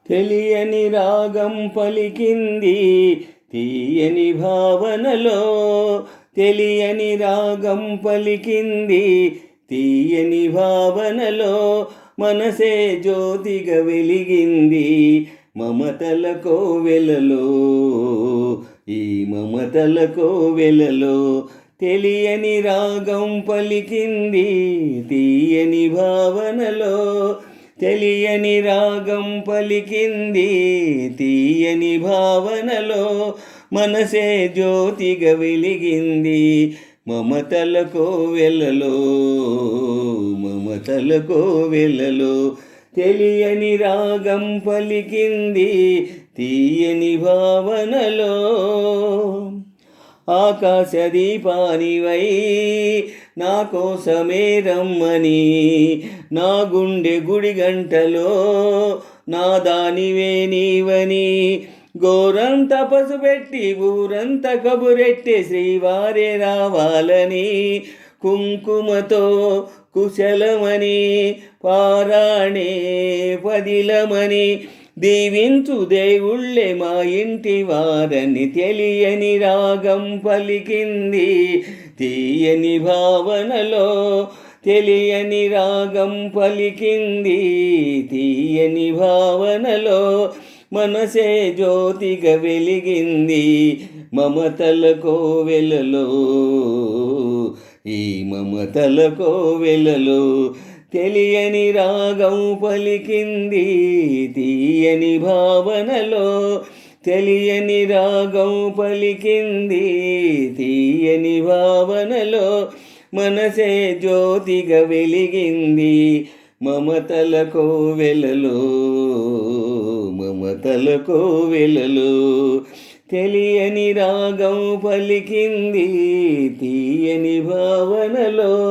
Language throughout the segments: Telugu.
తెలియని రాగం పలికింది తీయని భావనలో. తెలియని రాగం పలికింది తీయని భావనలో. మనసే జ్యోతిగా వెలిగింది మమతల కోవెలలో. ఈ మమతల కోవెలలో తెలియని రాగం పలికింది తీయని భావనలో. తెలియని రాగం పలికింది తీయని భావనలో. మనసే జ్యోతిగా వెలిగింది మమతల కోవెలలో. మమతల కోవెలలో తెలియని రాగం పలికింది తీయని భావనలో. ఆకాశ దీపానివై నా కోసమే రమ్మని, నా గుండె గుడి గంటలో నా దానివే నీవని. గోరంత పసుపెట్టి ఊరంత కబురెట్టి శ్రీవారే రావాలని. కుంకుమతో కుశలమని పారాణే పదిలమని. దీవించు దేవుళ్ళే మా ఇంటి వారని. తెలియని రాగం పలికింది తీయని భావనలో. తెలియని రాగం పలికింది తీయని భావనలో. మనసే జ్యోతిగా వెలిగింది మమతల కోవెలలో. ఈ మమతల కోవెలలో తెలియని రాగం పలికింది తీయని భావనలో. తెలియని రాగం పలికింది తీయని భావనలో. మనసే జ్యోతిగా వెలిగింది మమతల కోవెలలో. మమతల కోవెలలో తెలియని రాగం పలికింది తీయని భావనలో.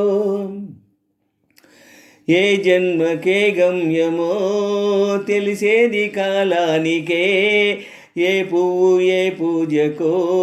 ఏ జన్మకే గమ్యమో తెలిసేది కాలానికే. ఏ పువ్వు ఏ పూజకో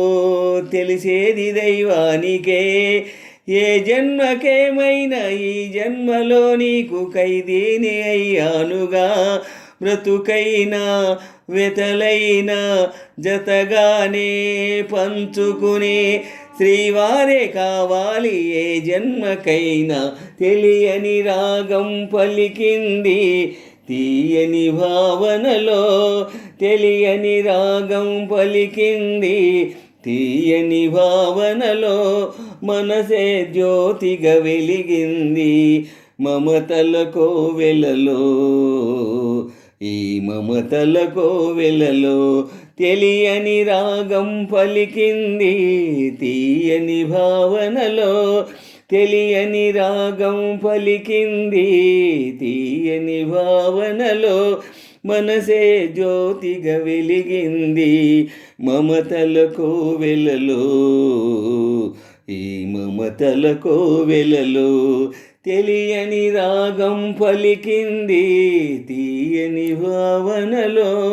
తెలిసేది దైవానికే. ఏ జన్మకేమైనా ఈ జన్మలో నీకు ఖైదీని అయ్యానుగా. బ్రతుకైనా వెతలైనా జతగానే పంచుకునే శ్రీవారే కావాలి ఏ జన్మకైనా. తెలియని రాగం పలికింది తీయని భావనలో. తెలియని రాగం పలికింది తీయని భావనలో. మనసే జ్యోతిగా వెలిగింది మమతల కోవెలలో. ఈ మమతల కోవెలలో తెలియని రాగం పలికింది తీయని భావనలో. తెలియని రాగం పలికింది తీయని భావనలో. మనసే జ్యోతిగా వెలిగింది మమతల కోవెలలో. ఈ మమతల కోవెలలో తెలియని రాగం పలికింది తీయని భావనలో.